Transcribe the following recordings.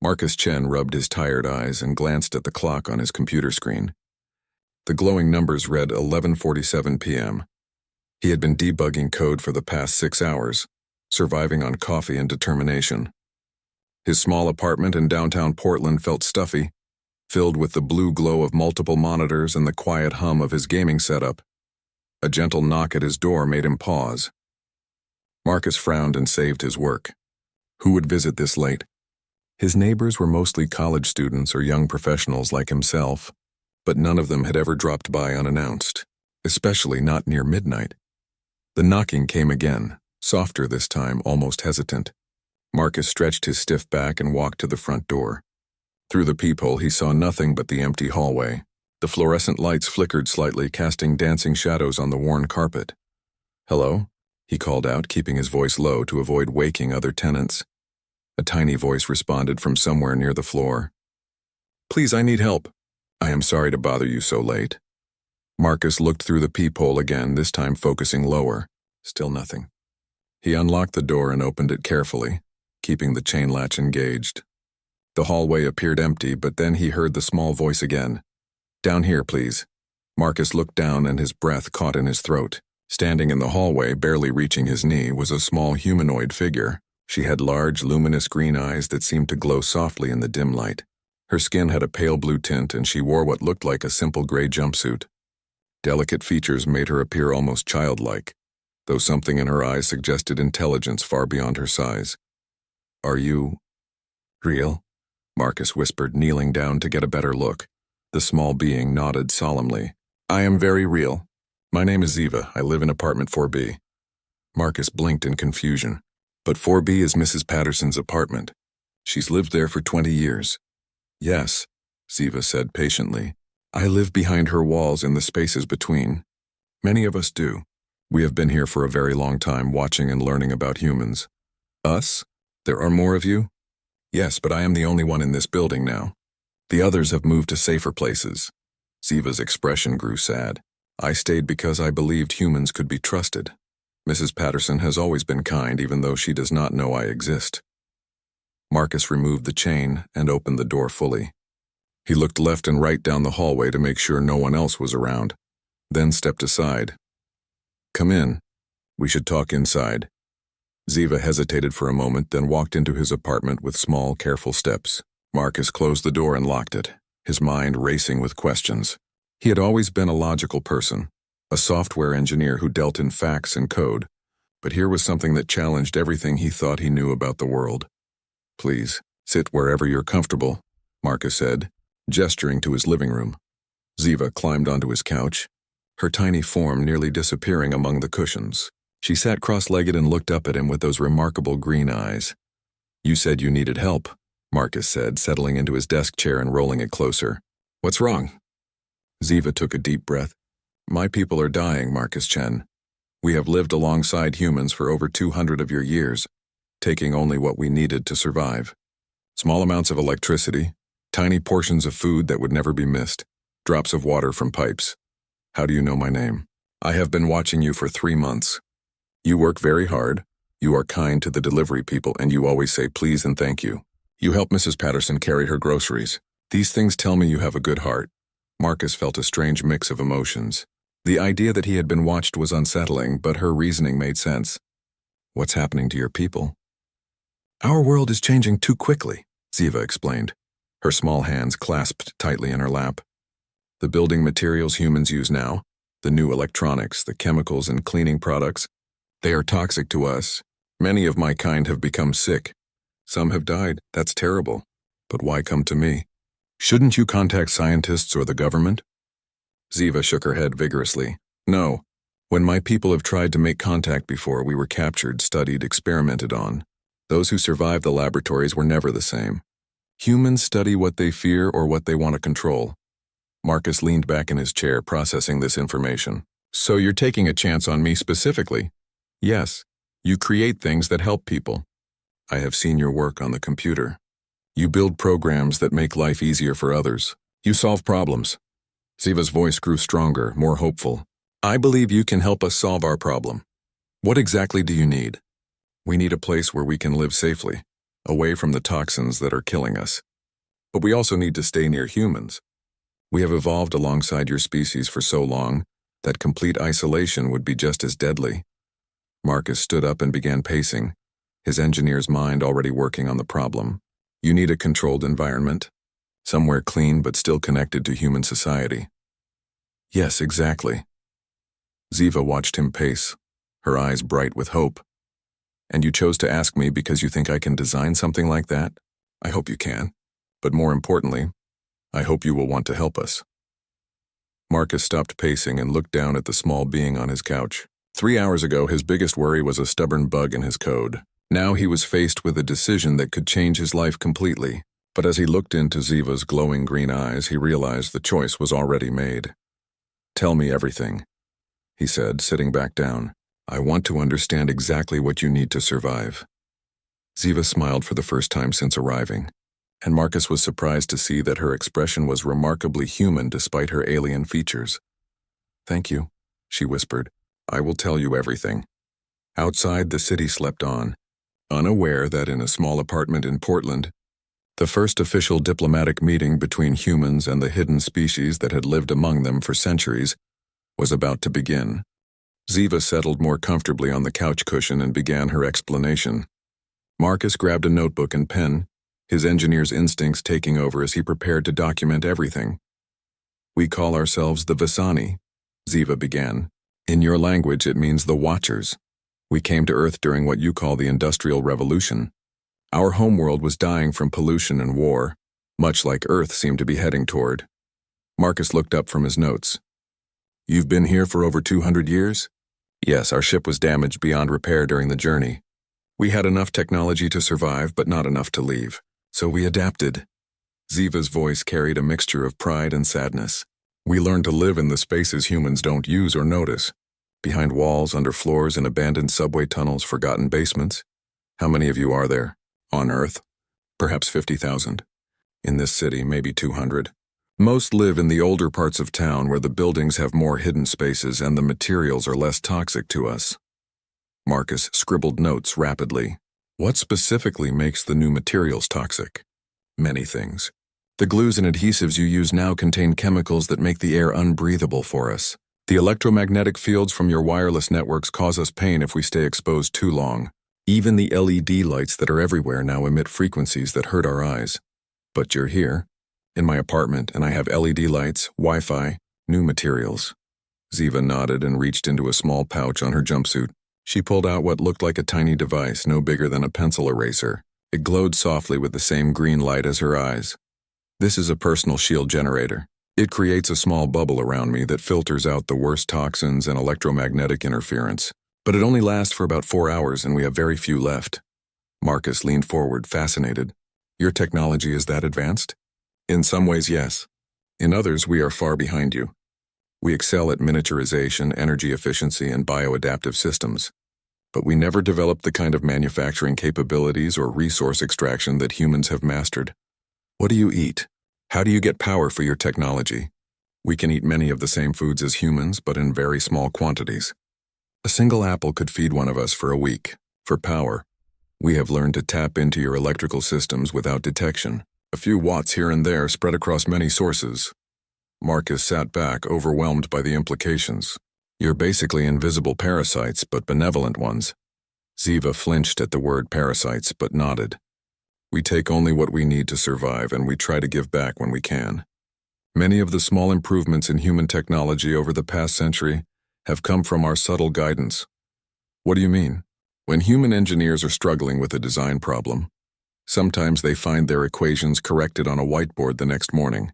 Marcus Chen rubbed his tired eyes and glanced at the clock on his computer screen. The glowing numbers read 11:47 p.m. He had been debugging code for the past 6 hours, surviving on coffee and determination. His small apartment in downtown Portland felt stuffy, filled with the blue glow of multiple monitors and the quiet hum of his gaming setup. A gentle knock at his door made him pause. Marcus frowned and saved his work. Who would visit this late? His neighbors were mostly college students or young professionals like himself, but none of them had ever dropped by unannounced, especially not near midnight. The knocking came again, softer this time, almost hesitant. Marcus stretched his stiff back and walked to the front door. Through the peephole he saw nothing but the empty hallway. The fluorescent lights flickered slightly, casting dancing shadows on the worn carpet. "Hello?" he called out, keeping his voice low to avoid waking other tenants. A tiny voice responded from somewhere near the floor. "Please, I need help. I am sorry to bother you so late." Marcus looked through the peephole again, this time focusing lower. Still nothing. He unlocked the door and opened it carefully, keeping the chain latch engaged. The hallway appeared empty, but then he heard the small voice again. "Down here, please." Marcus looked down and his breath caught in his throat. Standing in the hallway, barely reaching his knee, was a small humanoid figure. She had large, luminous green eyes that seemed to glow softly in the dim light. Her skin had a pale blue tint, and she wore what looked like a simple gray jumpsuit. Delicate features made her appear almost childlike, though something in her eyes suggested intelligence far beyond her size. "Are you real?" Marcus whispered, kneeling down to get a better look. The small being nodded solemnly. "I am very real. My name is Ziva. I live in apartment 4B. Marcus blinked in confusion. "But 4B is Mrs. Patterson's apartment. She's lived there for 20 years. "Yes," Ziva said patiently. "I live behind her walls in the spaces between. Many of us do. We have been here for a very long time, watching and learning about humans." "Us? There are more of you?" "Yes, but I am the only one in this building now. The others have moved to safer places." Ziva's expression grew sad. "I stayed because I believed humans could be trusted. Mrs. Patterson has always been kind, even though she does not know I exist." Marcus removed the chain and opened the door fully. He looked left and right down the hallway to make sure no one else was around, then stepped aside. "Come in. We should talk inside." Ziva hesitated for a moment, then walked into his apartment with small, careful steps. Marcus closed the door and locked it, his mind racing with questions. He had always been a logical person, a software engineer who dealt in facts and code, but here was something that challenged everything he thought he knew about the world. "Please, sit wherever you're comfortable," Marcus said, gesturing to his living room. Ziva climbed onto his couch, her tiny form nearly disappearing among the cushions. She sat cross-legged and looked up at him with those remarkable green eyes. "You said you needed help," Marcus said, settling into his desk chair and rolling it closer. "What's wrong?" Ziva took a deep breath. "My people are dying, Marcus Chen. We have lived alongside humans for over 200 of your years, taking only what we needed to survive. Small amounts of electricity, tiny portions of food that would never be missed, drops of water from pipes. How do you know my name? I have been watching you for 3 months. You work very hard, you are kind to the delivery people, and you always say please and thank you. You help Mrs. Patterson carry her groceries. These things tell me you have a good heart." Marcus felt a strange mix of emotions. The idea that he had been watched was unsettling, but her reasoning made sense. "What's happening to your people?" "Our world is changing too quickly," Ziva explained, her small hands clasped tightly in her lap. "The building materials humans use now, the new electronics, the chemicals and cleaning products, they are toxic to us. Many of my kind have become sick. Some have died. That's terrible. But why come to me? Shouldn't you contact scientists or the government?" Ziva shook her head vigorously. "No. When my people have tried to make contact before, we were captured, studied, experimented on. Those who survived the laboratories were never the same. Humans study what they fear or what they want to control." Marcus leaned back in his chair, processing this information. "So you're taking a chance on me specifically?" "Yes. You create things that help people. I have seen your work on the computer. You build programs that make life easier for others. You solve problems." Ziva's voice grew stronger, more hopeful. "I believe you can help us solve our problem. What exactly do you need?" "We need a place where we can live safely. away from the toxins that are killing us. But we also need to stay near humans. We have evolved alongside your species for so long that complete isolation would be just as deadly. Marcus stood up and began pacing, his engineer's mind already working on the problem. You need a controlled environment, somewhere clean but still connected to human society. Yes, exactly. Ziva watched him pace, her eyes bright with hope. And you chose to ask me because you think I can design something like that? I hope you can. But more importantly, I hope you will want to help us. Marcus stopped pacing and looked down at the small being on his couch. 3 hours ago, his biggest worry was a stubborn bug in his code. Now he was faced with a decision that could change his life completely. But as he looked into Ziva's glowing green eyes, he realized the choice was already made. Tell me everything, he said, sitting back down. I want to understand exactly what you need to survive. Ziva smiled for the first time since arriving, and Marcus was surprised to see that her expression was remarkably human despite her alien features. Thank you, she whispered. I will tell you everything. Outside, the city slept on, unaware that in a small apartment in Portland, the first official diplomatic meeting between humans and the hidden species that had lived among them for centuries was about to begin. Ziva settled more comfortably on the couch cushion and began her explanation. Marcus grabbed a notebook and pen, his engineer's instincts taking over as he prepared to document everything. We call ourselves the Visani, Ziva began. In your language, it means the Watchers. We came to Earth during what you call the Industrial Revolution. Our homeworld was dying from pollution and war, much like Earth seemed to be heading toward. Marcus looked up from his notes. You've been here for over 200 years? Yes, our ship was damaged beyond repair during the journey. We had enough technology to survive, but not enough to leave. So we adapted. Ziva's voice carried a mixture of pride and sadness. We learned to live in the spaces humans don't use or notice. Behind walls, under floors, in abandoned subway tunnels, forgotten basements. How many of you are there? On Earth? Perhaps 50,000. In this city, maybe 200. Most live in the older parts of town where the buildings have more hidden spaces and the materials are less toxic to us. Marcus scribbled notes rapidly. What specifically makes the new materials toxic? Many things. The glues and adhesives you use now contain chemicals that make the air unbreathable for us. The electromagnetic fields from your wireless networks cause us pain if we stay exposed too long. Even the LED lights that are everywhere now emit frequencies that hurt our eyes. But you're here, in my apartment, and I have LED lights, Wi-Fi, new materials. Ziva nodded and reached into a small pouch on her jumpsuit. She pulled out what looked like a tiny device no bigger than a pencil eraser. It glowed softly with the same green light as her eyes. This is a personal shield generator. It creates a small bubble around me that filters out the worst toxins and electromagnetic interference. But it only lasts for about 4 hours and we have very few left. Marcus leaned forward, fascinated. Your technology is that advanced? In some ways, yes. In others, we are far behind you. We excel at miniaturization, energy efficiency, and bioadaptive systems. But we never developed the kind of manufacturing capabilities or resource extraction that humans have mastered. What do you eat? How do you get power for your technology? We can eat many of the same foods as humans, but in very small quantities. A single apple could feed one of us for a week. For power, we have learned to tap into your electrical systems without detection. A few watts here and there spread across many sources. Marcus sat back, overwhelmed by the implications. You're basically invisible parasites, but benevolent ones. Ziva flinched at the word parasites, but nodded. We take only what we need to survive, and we try to give back when we can. Many of the small improvements in human technology over the past century have come from our subtle guidance. What do you mean? When human engineers are struggling with a design problem, sometimes they find their equations corrected on a whiteboard the next morning.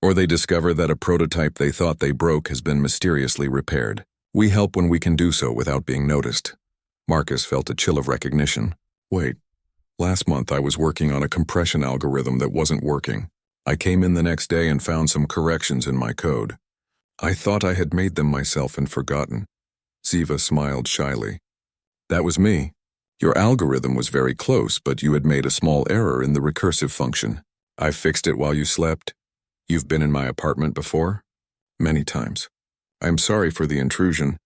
Or they discover that a prototype they thought they broke has been mysteriously repaired. We help when we can do so without being noticed. Marcus felt a chill of recognition. Wait, last month I was working on a compression algorithm that wasn't working. I came in the next day and found some corrections in my code. I thought I had made them myself and forgotten. Ziva smiled shyly. That was me. Your algorithm was very close, but you had made a small error in the recursive function. I fixed it while you slept. You've been in my apartment before? Many times. I'm sorry for the intrusion,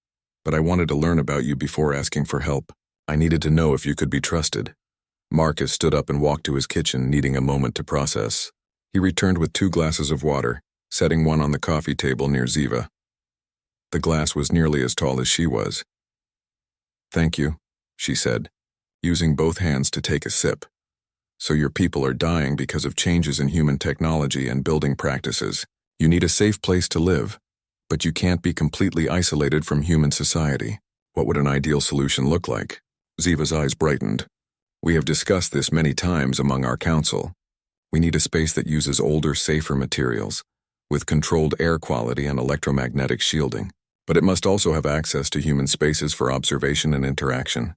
but I wanted to learn about you before asking for help. I needed to know if you could be trusted. Marcus stood up and walked to his kitchen, needing a moment to process. He returned with 2 glasses of water, setting one on the coffee table near Ziva. The glass was nearly as tall as she was. "Thank you," she said, using both hands to take a sip. "So your people are dying because of changes in human technology and building practices. You need a safe place to live, but you can't be completely isolated from human society. What would an ideal solution look like?" Ziva's eyes brightened. "We have discussed this many times among our council. We need a space that uses older, safer materials, with controlled air quality and electromagnetic shielding. But it must also have access to human spaces for observation and interaction.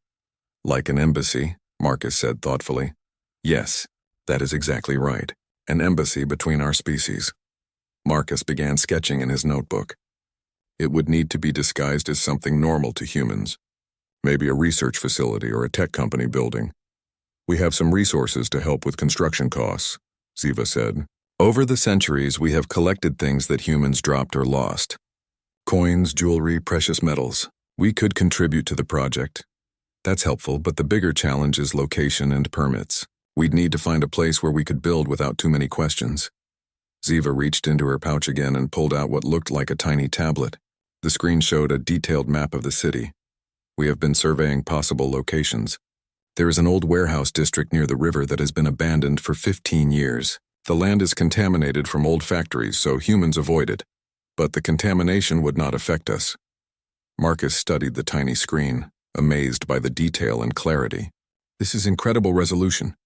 Like an embassy," Marcus said thoughtfully. "Yes, that is exactly right. An embassy between our species." Marcus began sketching in his notebook. It would need to be disguised as something normal to humans. Maybe a research facility or a tech company building. "We have some resources to help with construction costs," Ziva said. "Over the centuries, we have collected things that humans dropped or lost. Coins, jewelry, precious metals. We could contribute to the project. That's helpful, but the bigger challenge is location and permits. We'd need to find a place where we could build without too many questions." Ziva reached into her pouch again and pulled out what looked like a tiny tablet. The screen showed a detailed map of the city. "We have been surveying possible locations. There is an old warehouse district near the river that has been abandoned for 15 years. The land is contaminated from old factories, so humans avoid it. But the contamination would not affect us." Marcus studied the tiny screen, amazed by the detail and clarity. "This is incredible resolution.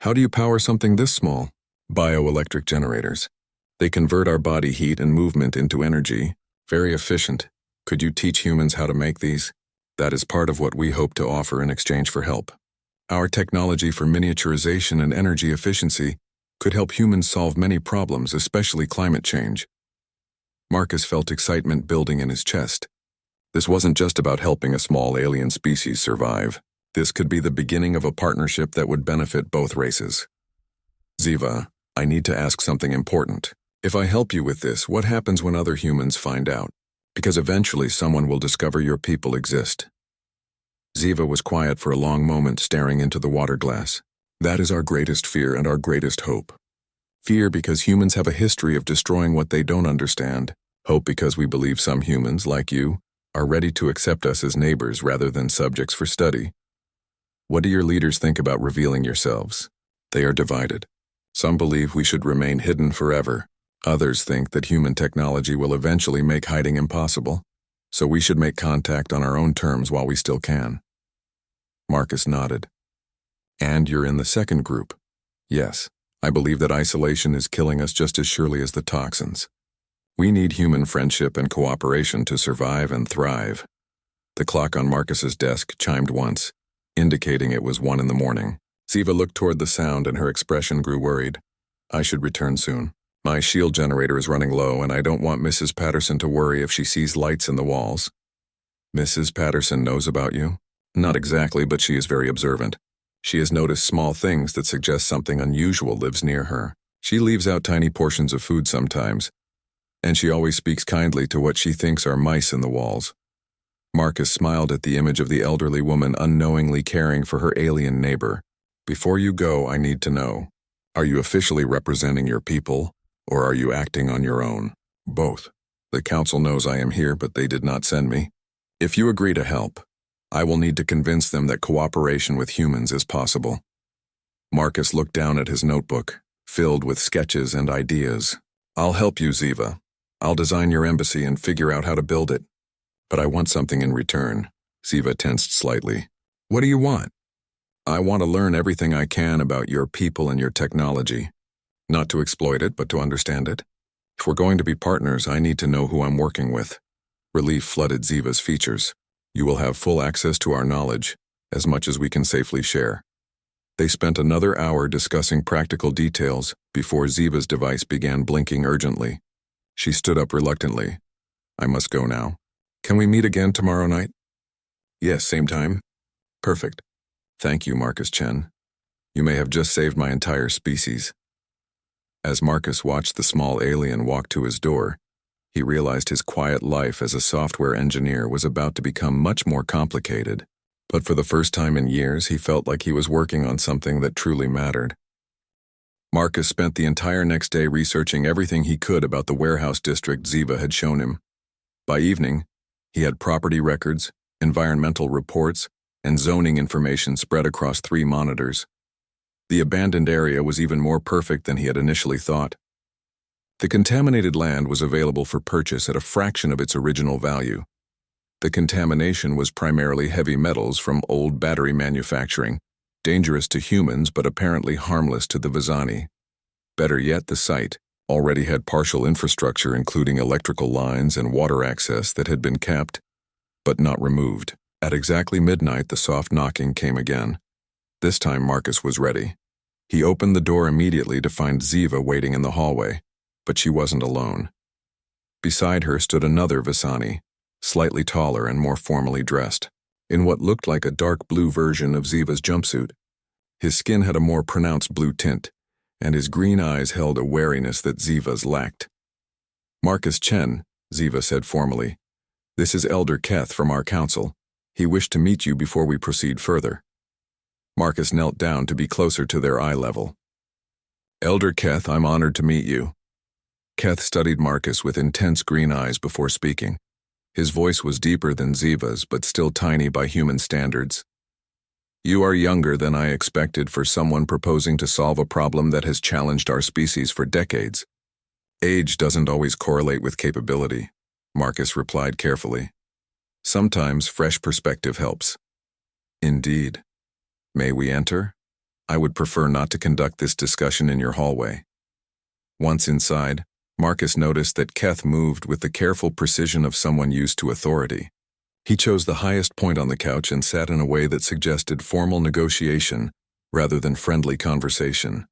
How do you power something this small?" "Bioelectric generators. They convert our body heat and movement into energy. Very efficient. Could you teach humans how to make these? That is part of what we hope to offer in exchange for help. Our technology for miniaturization and energy efficiency could help humans solve many problems, especially climate change." Marcus felt excitement building in his chest. This wasn't just about helping a small alien species survive. This could be the beginning of a partnership that would benefit both races. "Ziva, I need to ask something important. If I help you with this, what happens when other humans find out? Because eventually someone will discover your people exist." Ziva was quiet for a long moment, staring into the water glass. "That is our greatest fear and our greatest hope. Fear because humans have a history of destroying what they don't understand. Hope because we believe some humans, like you, are ready to accept us as neighbors rather than subjects for study. What do your leaders think about revealing yourselves?" "They are divided. Some believe we should remain hidden forever. Others think that human technology will eventually make hiding impossible, so we should make contact on our own terms while we still can." Marcus nodded. "And you're in the second group?" "Yes. I believe that isolation is killing us just as surely as the toxins. We need human friendship and cooperation to survive and thrive." The clock on Marcus's desk chimed once, indicating it was 1 in the morning. Ziva looked toward the sound and her expression grew worried. "I should return soon. My shield generator is running low and I don't want Mrs. Patterson to worry if she sees lights in the walls." "Mrs. Patterson knows about you?" "Not exactly, but she is very observant. She has noticed small things that suggest something unusual lives near her. She leaves out tiny portions of food sometimes, and she always speaks kindly to what she thinks are mice in the walls." Marcus smiled at the image of the elderly woman unknowingly caring for her alien neighbor. "Before you go, I need to know, are you officially representing your people, or are you acting on your own?" "Both. The council knows I am here, but they did not send me. If you agree to help, I will need to convince them that cooperation with humans is possible." Marcus looked down at his notebook, filled with sketches and ideas. "I'll help you, Ziva. I'll design your embassy and figure out how to build it. But I want something in return." Ziva tensed slightly. "What do you want?" "I want to learn everything I can about your people and your technology. Not to exploit it, but to understand it. If we're going to be partners, I need to know who I'm working with." Relief flooded Ziva's features. "You will have full access to our knowledge, as much as we can safely share." They spent another hour discussing practical details before Ziva's device began blinking urgently. She stood up reluctantly. "I must go now. Can we meet again tomorrow night?" "Yes, same time." "Perfect. Thank you, Marcus Chen. You may have just saved my entire species." As Marcus watched the small alien walk to his door, he realized his quiet life as a software engineer was about to become much more complicated. But for the first time in years, he felt like he was working on something that truly mattered. Marcus spent the entire next day researching everything he could about the warehouse district Ziva had shown him. By evening, he had property records, environmental reports, and zoning information spread across 3 monitors. The abandoned area was even more perfect than he had initially thought. The contaminated land was available for purchase at a fraction of its original value. The contamination was primarily heavy metals from old battery manufacturing, dangerous to humans but apparently harmless to the Vazani. Better yet, the site already had partial infrastructure including electrical lines and water access that had been capped, but not removed. At exactly midnight, the soft knocking came again. This time Marcus was ready. He opened the door immediately to find Ziva waiting in the hallway, but she wasn't alone. Beside her stood another Vazani, slightly taller and more formally dressed, in what looked like a dark blue version of Ziva's jumpsuit. His skin had a more pronounced blue tint, and his green eyes held a wariness that Ziva's lacked. "Marcus Chen," Ziva said formally. "This is Elder Keth from our council. He wished to meet you before we proceed further." Marcus knelt down to be closer to their eye level. "Elder Keth, I'm honored to meet you." Keth studied Marcus with intense green eyes before speaking. His voice was deeper than Ziva's, but still tiny by human standards. "You are younger than I expected for someone proposing to solve a problem that has challenged our species for decades. Age doesn't always correlate with capability," Marcus replied carefully. "Sometimes fresh perspective helps." "Indeed. May we enter? I would prefer not to conduct this discussion in your hallway." Once inside, Marcus noticed that Keth moved with the careful precision of someone used to authority. He chose the highest point on the couch and sat in a way that suggested formal negotiation rather than friendly conversation.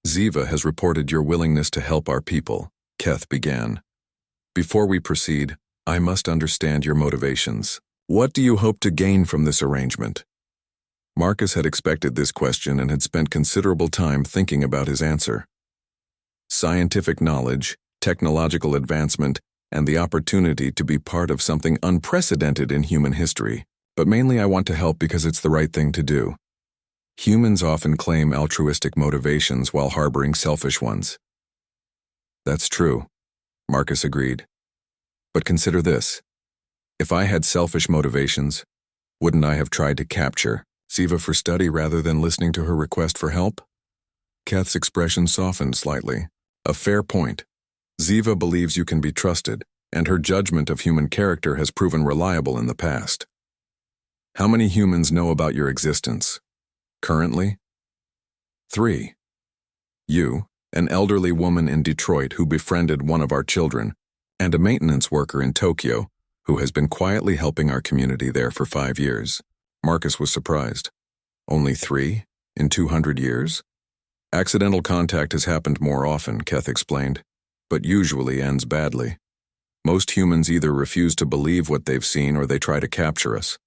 "Ziva has reported your willingness to help our people," Keth began. "Before we proceed, I must understand your motivations. What do you hope to gain from this arrangement?" Marcus had expected this question and had spent considerable time thinking about his answer. Scientific knowledge, technological advancement, and the opportunity to be part of something unprecedented in human history. But mainly I want to help because it's the right thing to do. Humans often claim altruistic motivations while harboring selfish ones. "That's true," Marcus agreed. "But consider this. If I had selfish motivations, wouldn't I have tried to capture Ziva for study rather than listening to her request for help?" Keth's expression softened slightly. "A fair point. Ziva believes you can be trusted, and her judgment of human character has proven reliable in the past. How many humans know about your existence? Currently? 3. You, an elderly woman in Detroit who befriended one of our children, and a maintenance worker in Tokyo who has been quietly helping our community there for 5 years. Marcus was surprised. Only 3? In 200 years? Accidental contact has happened more often, Keth explained, but usually ends badly. Most humans either refuse to believe what they've seen or they try to capture us.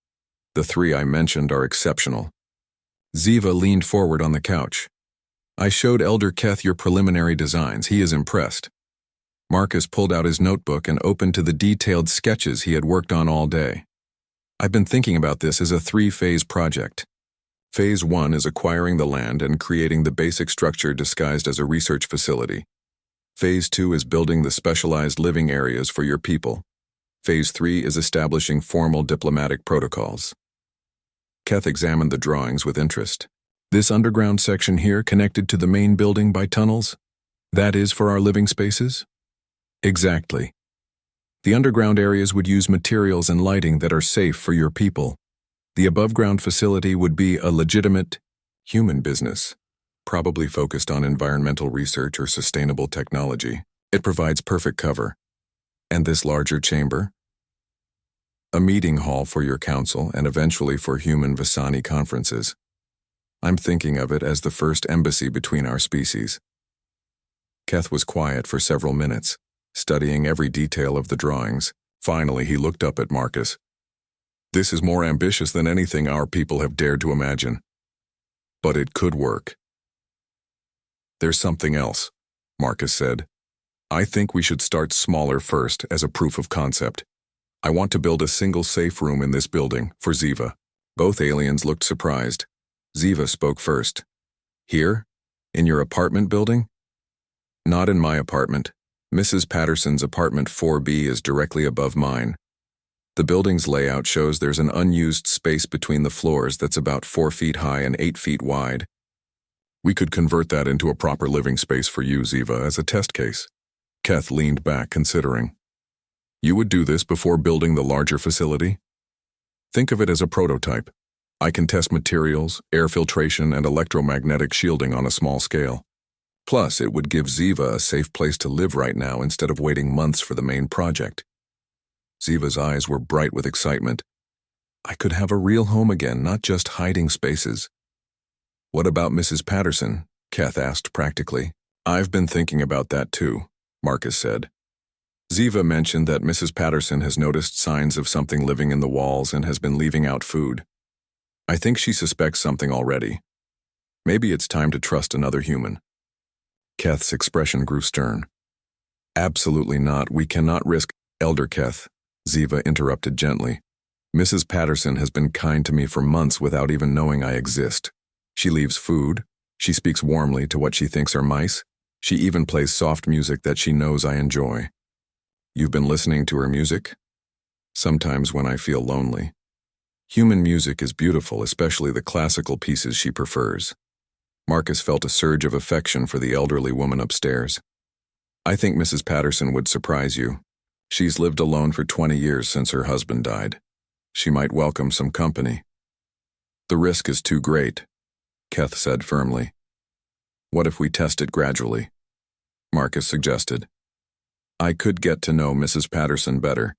The 3 I mentioned are exceptional. Ziva leaned forward on the couch. "I showed Elder Keth your preliminary designs. He is impressed." Marcus pulled out his notebook and opened to the detailed sketches he had worked on all day. "I've been thinking about this as a 3-phase project. Phase 1 is acquiring the land and creating the basic structure disguised as a research facility. Phase 2 is building the specialized living areas for your people. Phase 3 is establishing formal diplomatic protocols." Keth examined the drawings with interest. "This underground section here connected to the main building by tunnels? That is for our living spaces?" "Exactly. The underground areas would use materials and lighting that are safe for your people. The above-ground facility would be a legitimate human business, probably focused on environmental research or sustainable technology. It provides perfect cover. And this larger chamber? A meeting hall for your council and eventually for human Vasani conferences. I'm thinking of it as the first embassy between our species." Keth was quiet for several minutes, studying every detail of the drawings. Finally, he looked up at Marcus. "This is more ambitious than anything our people have dared to imagine. But it could work." "There's something else," Marcus said. "I think we should start smaller first as a proof of concept. I want to build a single safe room in this building for Ziva. Both aliens looked surprised. Ziva spoke first. Here? In your apartment building? Not in my apartment. Mrs. Patterson's apartment 4B is directly above mine. The building's layout shows there's an unused space between the floors that's about 4 feet high and 8 feet wide. We could convert that into a proper living space for you, Ziva, as a test case. Keth leaned back, considering. You would do this before building the larger facility? Think of it as a prototype. I can test materials, air filtration, and electromagnetic shielding on a small scale. Plus, it would give Ziva a safe place to live right now instead of waiting months for the main project. Ziva's eyes were bright with excitement. I could have a real home again, not just hiding spaces. What about Mrs. Patterson? Keth asked practically. I've been thinking about that too, Marcus said. Ziva mentioned that Mrs. Patterson has noticed signs of something living in the walls and has been leaving out food. I think she suspects something already. Maybe it's time to trust another human. Keth's expression grew stern. Absolutely not. We cannot risk. Elder Keth, Ziva interrupted gently. Mrs. Patterson has been kind to me for months without even knowing I exist. She leaves food. She speaks warmly to what she thinks are mice. She even plays soft music that she knows I enjoy. You've been listening to her music? Sometimes when I feel lonely. Human music is beautiful, especially the classical pieces she prefers. Marcus felt a surge of affection for the elderly woman upstairs. I think Mrs. Patterson would surprise you. She's lived alone for 20 years since her husband died. She might welcome some company. The risk is too great, Keth said firmly. What if we test it gradually? Marcus suggested. I could get to know Mrs. Patterson better,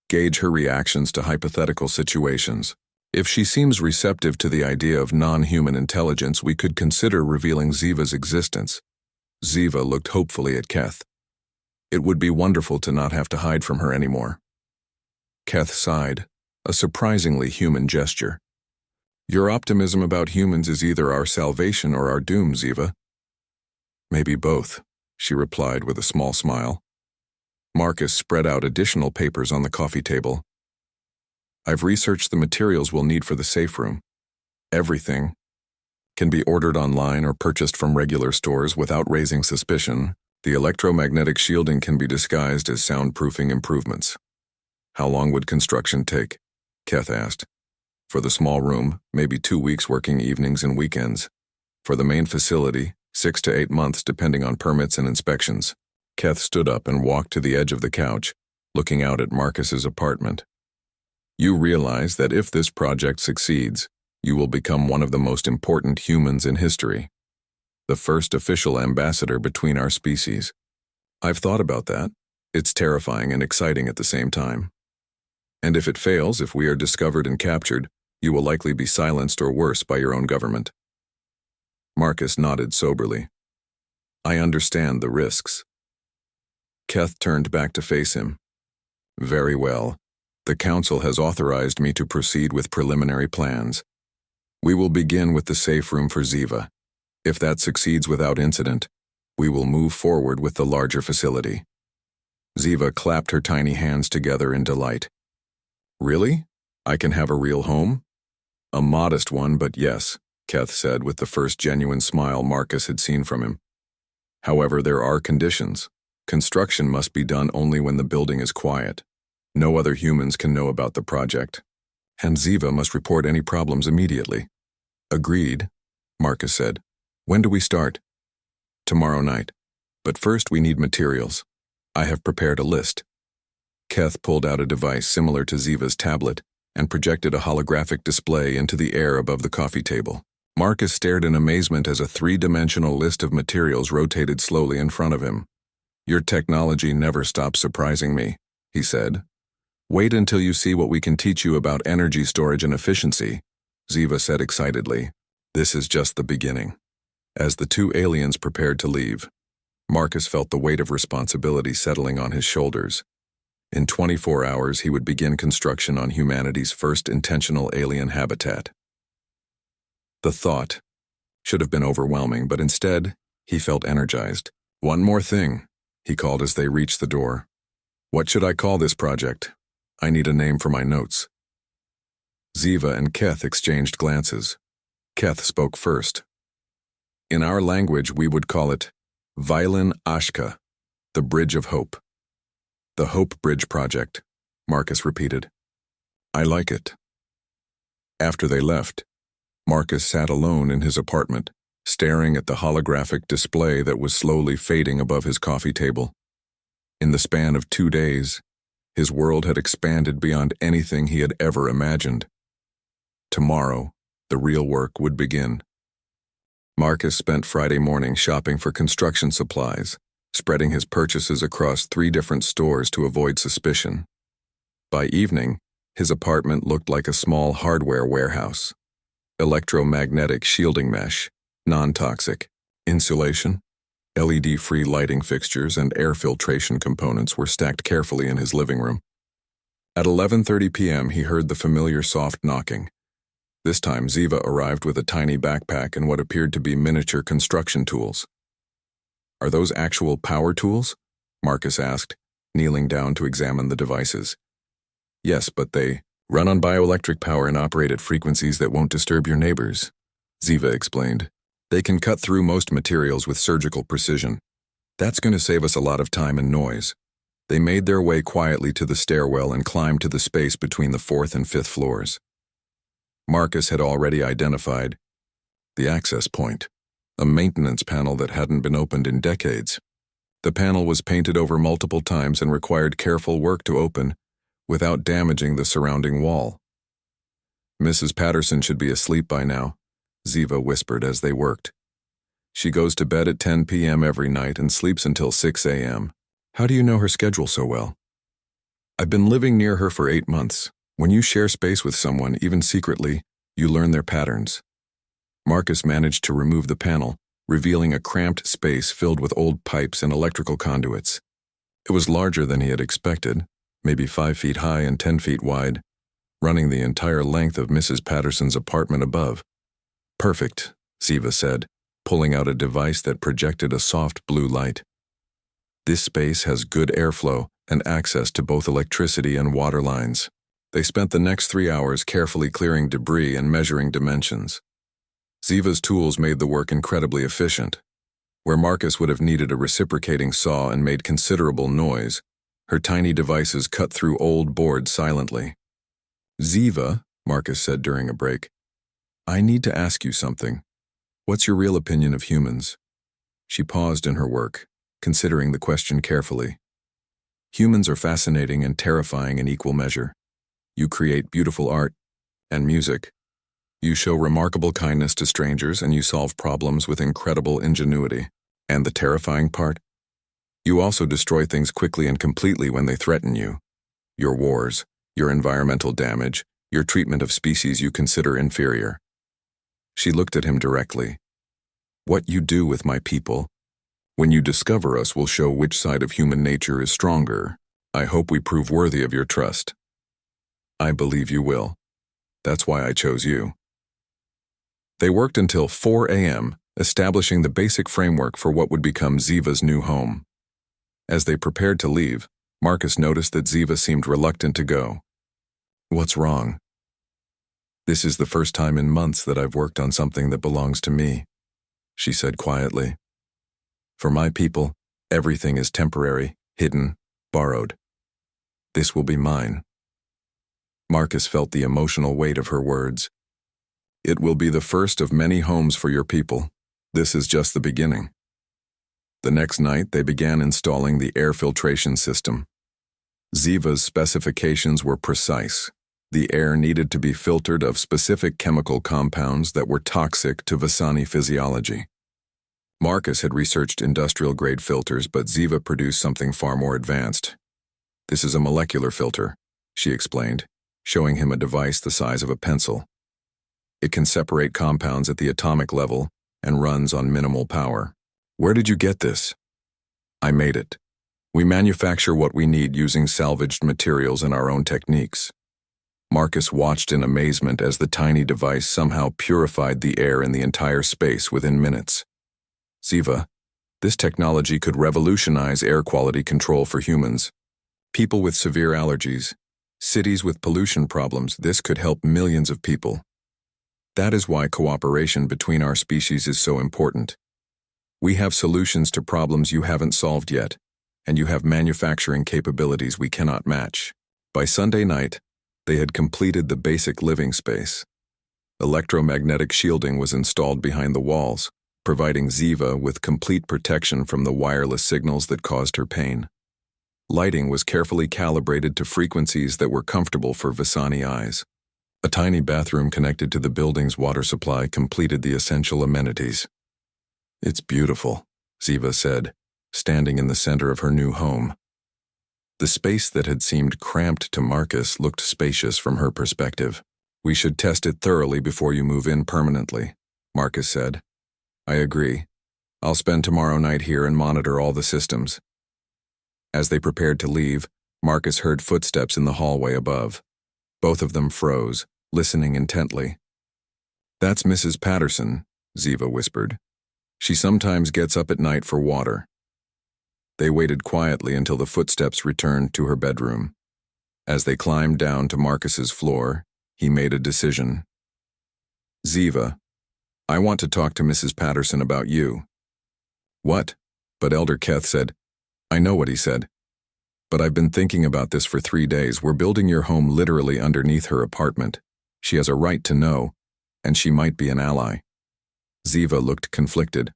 gauge her reactions to hypothetical situations. If she seems receptive to the idea of non-human intelligence, we could consider revealing Ziva's existence. Ziva looked hopefully at Keth. It would be wonderful to not have to hide from her anymore. Keth sighed, a surprisingly human gesture. Your optimism about humans is either our salvation or our doom, Ziva. Maybe both, she replied with a small smile. Marcus spread out additional papers on the coffee table. I've researched the materials we'll need for the safe room. Everything can be ordered online or purchased from regular stores without raising suspicion. The electromagnetic shielding can be disguised as soundproofing improvements. How long would construction take? Keth asked. For the small room, maybe 2 weeks working evenings and weekends. For the main facility, 6 to 8 months depending on permits and inspections. Keth stood up and walked to the edge of the couch, looking out at Marcus's apartment. You realize that if this project succeeds, you will become one of the most important humans in history. The first official ambassador between our species. I've thought about that. It's terrifying and exciting at the same time. And if it fails, if we are discovered and captured, you will likely be silenced or worse by your own government. Marcus nodded soberly. I understand the risks. Keth turned back to face him. Very well. The Council has authorized me to proceed with preliminary plans. We will begin with the safe room for Ziva. If that succeeds without incident, we will move forward with the larger facility. Ziva clapped her tiny hands together in delight. Really? I can have a real home? A modest one, but yes, Keth said with the first genuine smile Marcus had seen from him. However, there are conditions. Construction must be done only when the building is quiet. No other humans can know about the project. And Ziva must report any problems immediately. Agreed, Marcus said. When do we start? Tomorrow night. But first we need materials. I have prepared a list. Keth pulled out a device similar to Ziva's tablet and projected a holographic display into the air above the coffee table. Marcus stared in amazement as a 3-dimensional list of materials rotated slowly in front of him. Your technology never stops surprising me, he said. Wait until you see what we can teach you about energy storage and efficiency, Ziva said excitedly. This is just the beginning. As the 2 aliens prepared to leave, Marcus felt the weight of responsibility settling on his shoulders. In 24 hours, he would begin construction on humanity's first intentional alien habitat. The thought should have been overwhelming, but instead, he felt energized. One more thing, he called as they reached the door. What should I call this project? I need a name for my notes. Ziva and Keth exchanged glances. Keth spoke first. In our language, we would call it Violin Ashka, the Bridge of Hope. The Hope Bridge Project, Marcus repeated. I like it. After they left, Marcus sat alone in his apartment, staring at the holographic display that was slowly fading above his coffee table. In the span of 2 days, his world had expanded beyond anything he had ever imagined. Tomorrow, the real work would begin. Marcus spent Friday morning shopping for construction supplies, spreading his purchases across 3 different stores to avoid suspicion. By evening, his apartment looked like a small hardware warehouse. Electromagnetic shielding mesh, non-toxic, insulation, LED-free lighting fixtures, and air filtration components were stacked carefully in his living room. At 11:30 p.m., he heard the familiar soft knocking. This time, Ziva arrived with a tiny backpack and what appeared to be miniature construction tools. Are those actual power tools? Marcus asked, kneeling down to examine the devices. Yes, but they run on bioelectric power and operate at frequencies that won't disturb your neighbors, Ziva explained. They can cut through most materials with surgical precision. That's going to save us a lot of time and noise. They made their way quietly to the stairwell and climbed to the space between the 4th and 5th floors. Marcus had already identified the access point, a maintenance panel that hadn't been opened in decades. The panel was painted over multiple times and required careful work to open without damaging the surrounding wall. Mrs. Patterson should be asleep by now, Ziva whispered as they worked. She goes to bed at 10 p.m. every night and sleeps until 6 a.m. How do you know her schedule so well? I've been living near her for 8 months. When you share space with someone, even secretly, you learn their patterns. Marcus managed to remove the panel, revealing a cramped space filled with old pipes and electrical conduits. It was larger than he had expected, maybe 5 feet high and 10 feet wide, running the entire length of Mrs. Patterson's apartment above. Perfect, Ziva said, pulling out a device that projected a soft blue light. This space has good airflow and access to both electricity and water lines. They spent the next 3 hours carefully clearing debris and measuring dimensions. Ziva's tools made the work incredibly efficient. Where Marcus would have needed a reciprocating saw and made considerable noise, her tiny devices cut through old boards silently. Ziva, Marcus said during a break, I need to ask you something. What's your real opinion of humans? She paused in her work, considering the question carefully. Humans are fascinating and terrifying in equal measure. You create beautiful art and music. You show remarkable kindness to strangers and you solve problems with incredible ingenuity. And the terrifying part? You also destroy things quickly and completely when they threaten you. Your wars, your environmental damage, your treatment of species you consider inferior. She looked at him directly. What you do with my people, when you discover us, will show which side of human nature is stronger. I hope we prove worthy of your trust. I believe you will. That's why I chose you. They worked until 4 a.m., establishing the basic framework for what would become Ziva's new home. As they prepared to leave, Marcus noticed that Ziva seemed reluctant to go. What's wrong? This is the first time in months that I've worked on something that belongs to me, she said quietly. For my people, everything is temporary, hidden, borrowed. This will be mine. Marcus felt the emotional weight of her words. It will be the first of many homes for your people. This is just the beginning. The next night, they began installing the air filtration system. Ziva's specifications were precise. The air needed to be filtered of specific chemical compounds that were toxic to Vasani physiology. Marcus had researched industrial-grade filters, but Ziva produced something far more advanced. This is a molecular filter, she explained, showing him a device the size of a pencil. It can separate compounds at the atomic level and runs on minimal power. Where did you get this? I made it. We manufacture what we need using salvaged materials and our own techniques. Marcus watched in amazement as the tiny device somehow purified the air in the entire space within minutes. Ziva, this technology could revolutionize air quality control for humans. People with severe allergies, Cities with pollution problems, this could help millions of people. That is why cooperation between our species is so important. We have solutions to problems you haven't solved yet, and you have manufacturing capabilities we cannot match. By Sunday night, they had completed the basic living space. Electromagnetic shielding was installed behind the walls, providing Ziva with complete protection from the wireless signals that caused her pain. Lighting was carefully calibrated to frequencies that were comfortable for Visani eyes. A tiny bathroom connected to the building's water supply completed the essential amenities. "It's beautiful," Ziva said, standing in the center of her new home. The space that had seemed cramped to Marcus looked spacious from her perspective. "We should test it thoroughly before you move in permanently," Marcus said. "I agree. I'll spend tomorrow night here and monitor all the systems." As they prepared to leave, Marcus heard footsteps in the hallway above. Both of them froze, listening intently. "That's Mrs. Patterson," Ziva whispered. "She sometimes gets up at night for water." They waited quietly until the footsteps returned to her bedroom. As they climbed down to Marcus's floor, he made a decision. "Ziva, I want to talk to Mrs. Patterson about you." "What?" But Elder Keth said, "I know what he said. But I've been thinking about this for 3 days. We're building your home literally underneath her apartment. She has a right to know, and she might be an ally." Ziva looked conflicted.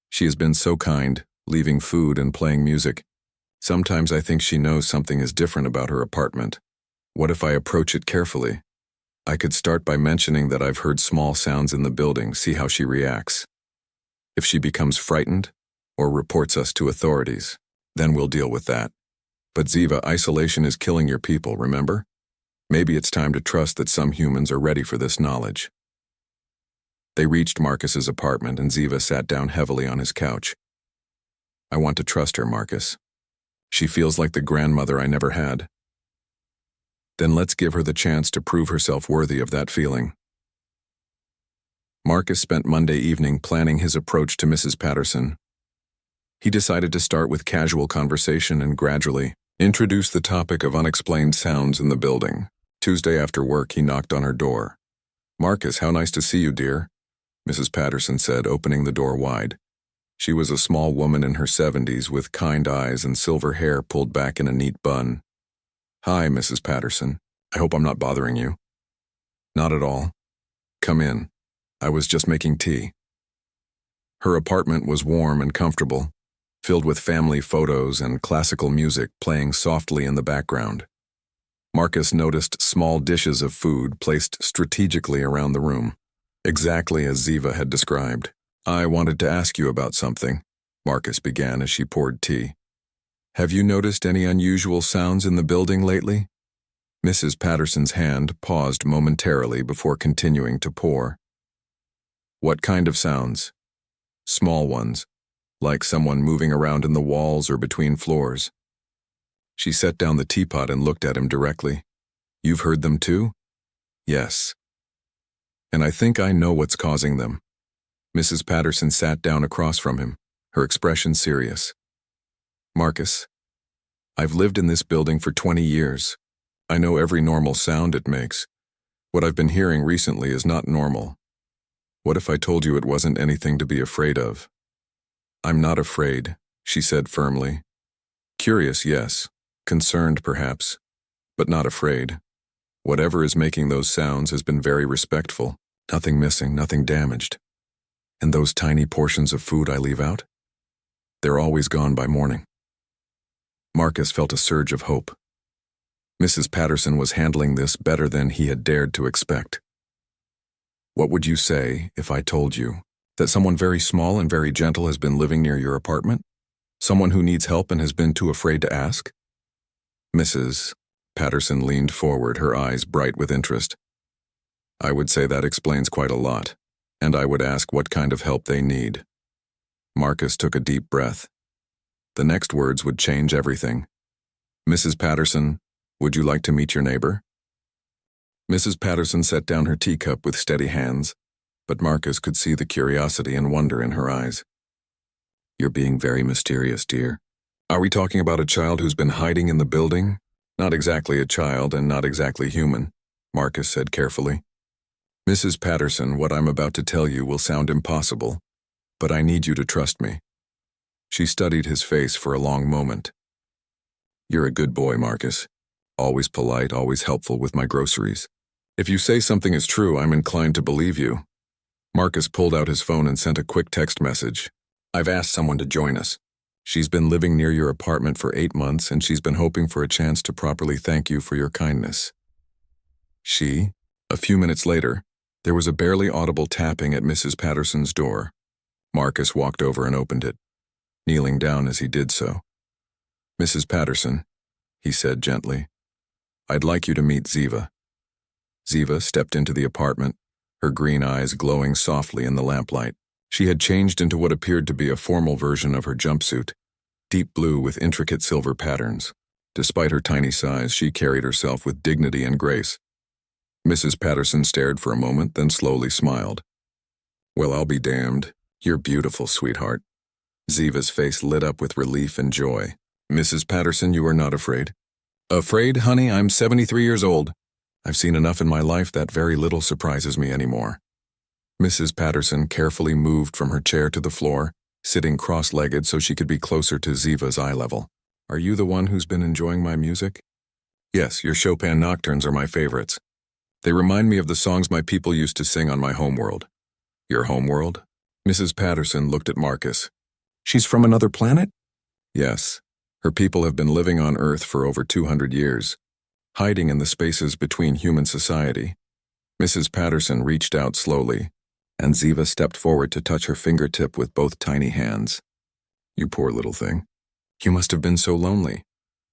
"She has been so kind, leaving food and playing music. Sometimes I think she knows something is different about her apartment. What if I approach it carefully? I could start by mentioning that I've heard small sounds in the building, see how she reacts. If she becomes frightened or reports us to authorities, then we'll deal with that. But Ziva, isolation is killing your people, remember? Maybe it's time to trust that some humans are ready for this knowledge." They reached Marcus's apartment and Ziva sat down heavily on his couch. "I want to trust her, Marcus. She feels like the grandmother I never had." "Then let's give her the chance to prove herself worthy of that feeling." Marcus spent Monday evening planning his approach to Mrs. Patterson. He decided to start with casual conversation and gradually introduce the topic of unexplained sounds in the building. Tuesday after work, he knocked on her door. "Marcus, how nice to see you, dear," Mrs. Patterson said, opening the door wide. She was a small woman in her 70s with kind eyes and silver hair pulled back in a neat bun. "Hi, Mrs. Patterson. I hope I'm not bothering you." "Not at all. Come in. I was just making tea." Her apartment was warm and comfortable, filled with family photos and classical music playing softly in the background. Marcus noticed small dishes of food placed strategically around the room, exactly as Ziva had described. "I wanted to ask you about something," Marcus began as she poured tea. "Have you noticed any unusual sounds in the building lately?" Mrs. Patterson's hand paused momentarily before continuing to pour. "What kind of sounds?" "Small ones, like someone moving around in the walls or between floors." She set down the teapot and looked at him directly. "You've heard them too?" "Yes. And I think I know what's causing them." Mrs. Patterson sat down across from him, her expression serious. "Marcus, I've lived in this building for 20 years. I know every normal sound it makes. What I've been hearing recently is not normal. What if I told you it wasn't anything to be afraid of?" "I'm not afraid," she said firmly. "Curious, yes. Concerned, perhaps. But not afraid. Whatever is making those sounds has been very respectful. Nothing missing, nothing damaged. And those tiny portions of food I leave out? They're always gone by morning." Marcus felt a surge of hope. Mrs. Patterson was handling this better than he had dared to expect. "What would you say if I told you that someone very small and very gentle has been living near your apartment? Someone who needs help and has been too afraid to ask?" Mrs. Patterson leaned forward, her eyes bright with interest. "I would say that explains quite a lot, and I would ask what kind of help they need." Marcus took a deep breath. The next words would change everything. "Mrs. Patterson, would you like to meet your neighbor?" Mrs. Patterson set down her teacup with steady hands, but Marcus could see the curiosity and wonder in her eyes. "You're being very mysterious, dear. Are we talking about a child who's been hiding in the building? Not exactly a child and not exactly human, Marcus said carefully. Mrs. Patterson, what I'm about to tell you will sound impossible, but I need you to trust me. She studied his face for a long moment. You're a good boy, Marcus. Always polite, always helpful with my groceries. If you say something is true, I'm inclined to believe you. Marcus pulled out his phone and sent a quick text message. I've asked someone to join us. She's been living near your apartment for 8 months, and she's been hoping for a chance to properly thank you for your kindness. She? A few minutes later, there was a barely audible tapping at Mrs. Patterson's door. Marcus walked over and opened it, kneeling down as he did so. Mrs. Patterson, he said gently, I'd like you to meet Ziva. Ziva stepped into the apartment, her green eyes glowing softly in the lamplight. She had changed into what appeared to be a formal version of her jumpsuit, deep blue with intricate silver patterns. Despite her tiny size, she carried herself with dignity and grace. Mrs. Patterson stared for a moment, then slowly smiled. Well, I'll be damned. You're beautiful, sweetheart. Ziva's face lit up with relief and joy. Mrs. Patterson, you are not afraid? Afraid, honey? I'm 73 years old. I've seen enough in my life that very little surprises me anymore. Mrs. Patterson carefully moved from her chair to the floor, sitting cross-legged so she could be closer to Ziva's eye level. Are you the one who's been enjoying my music? Yes, your Chopin nocturnes are my favorites. They remind me of the songs my people used to sing on my homeworld. Your homeworld? Mrs. Patterson looked at Marcus. She's from another planet? Yes. Her people have been living on Earth for over 200 years, hiding in the spaces between human society. Mrs. Patterson reached out slowly, and Ziva stepped forward to touch her fingertip with both tiny hands. You poor little thing. You must have been so lonely.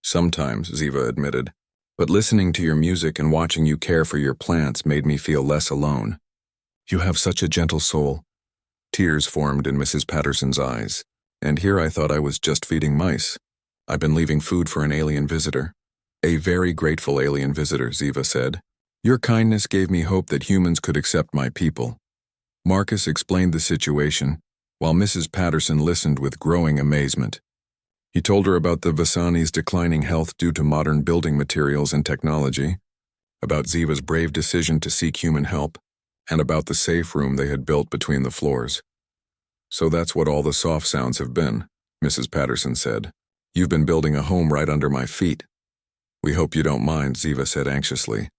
Sometimes, Ziva admitted, but listening to your music and watching you care for your plants made me feel less alone. You have such a gentle soul. Tears formed in Mrs. Patterson's eyes, and here I thought I was just feeding mice. I've been leaving food for an alien visitor. A very grateful alien visitor, Ziva said. Your kindness gave me hope that humans could accept my people. Marcus explained the situation, while Mrs. Patterson listened with growing amazement. He told her about the Vasani's declining health due to modern building materials and technology, about Ziva's brave decision to seek human help, and about the safe room they had built between the floors. So that's what all the soft sounds have been, Mrs. Patterson said. You've been building a home right under my feet. We hope you don't mind, Ziva said anxiously.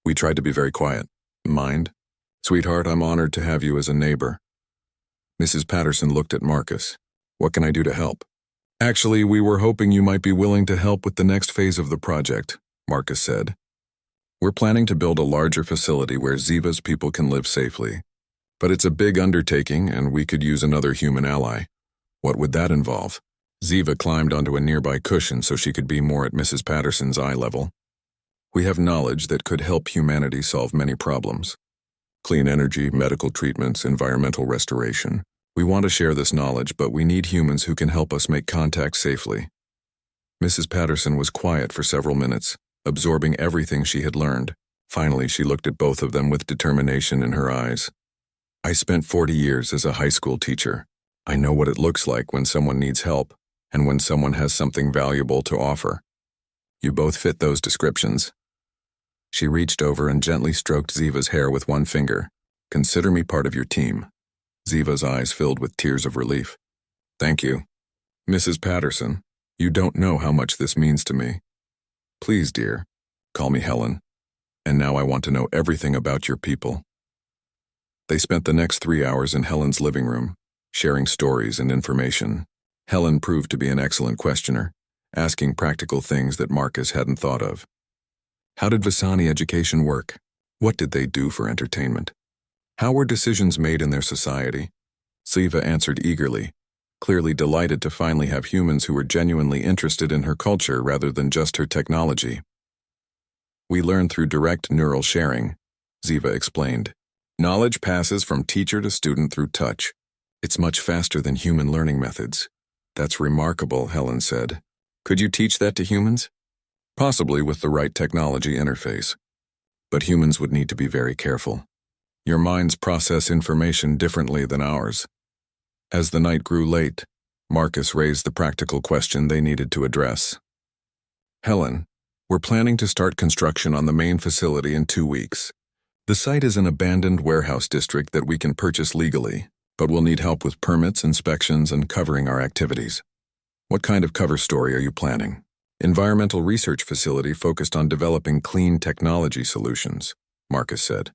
We tried to be very quiet. Mind? Sweetheart, I'm honored to have you as a neighbor. Mrs. Patterson looked at Marcus. What can I do to help? Actually, we were hoping you might be willing to help with the next phase of the project, Marcus said. We're planning to build a larger facility where Ziva's people can live safely. But it's a big undertaking, and we could use another human ally. What would that involve? Ziva climbed onto a nearby cushion so she could be more at Mrs. Patterson's eye level. We have knowledge that could help humanity solve many problems. Clean energy, medical treatments, environmental restoration. We want to share this knowledge, but we need humans who can help us make contact safely. Mrs. Patterson was quiet for several minutes, absorbing everything she had learned. Finally, she looked at both of them with determination in her eyes. I spent 40 years as a high school teacher. I know what it looks like when someone needs help, and when someone has something valuable to offer. You both fit those descriptions. She reached over and gently stroked Ziva's hair with one finger. Consider me part of your team. Ziva's eyes filled with tears of relief. Thank you. Mrs. Patterson, you don't know how much this means to me. Please, dear, call me Helen. And now I want to know everything about your people. They spent the next 3 hours in Helen's living room, sharing stories and information. Helen proved to be an excellent questioner, asking practical things that Marcus hadn't thought of. How did Vasani education work? What did they do for entertainment? How were decisions made in their society? Ziva answered eagerly, clearly delighted to finally have humans who were genuinely interested in her culture rather than just her technology. We learn through direct neural sharing, Ziva explained. Knowledge passes from teacher to student through touch. It's much faster than human learning methods. That's remarkable, Helen said. Could you teach that to humans? Possibly with the right technology interface. But humans would need to be very careful. Your minds process information differently than ours. As the night grew late, Marcus raised the practical question they needed to address. Helen, We're planning to start construction on the main facility in 2 weeks. The site is an abandoned warehouse district that we can purchase legally, but we'll need help with permits, inspections, and covering our activities. What kind of cover story are you planning? Environmental research facility focused on developing clean technology solutions, Marcus said.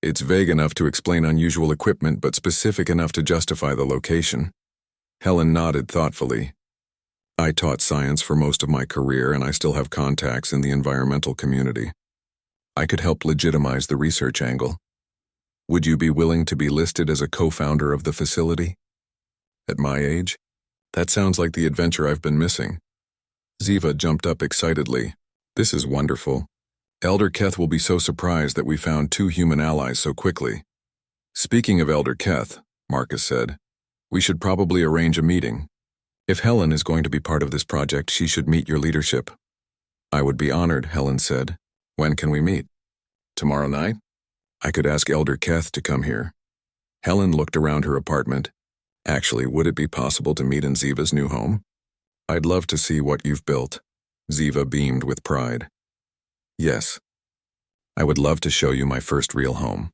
It's vague enough to explain unusual equipment, but specific enough to justify the location. Helen nodded thoughtfully. I taught science for most of my career, and I still have contacts in the environmental community. I could help legitimize the research angle. Would you be willing to be listed as a co-founder of the facility? At my age? That sounds like the adventure I've been missing. Ziva jumped up excitedly. This is wonderful. Elder Keth will be so surprised that we found 2 human allies so quickly. Speaking of Elder Keth, Marcus said, we should probably arrange a meeting. If Helen is going to be part of this project, she should meet your leadership. I would be honored, Helen said. When can we meet? Tomorrow night? I could ask Elder Keth to come here. Helen looked around her apartment. Actually, would it be possible to meet in Ziva's new home? I'd love to see what you've built. Ziva beamed with pride. Yes. I would love to show you my first real home.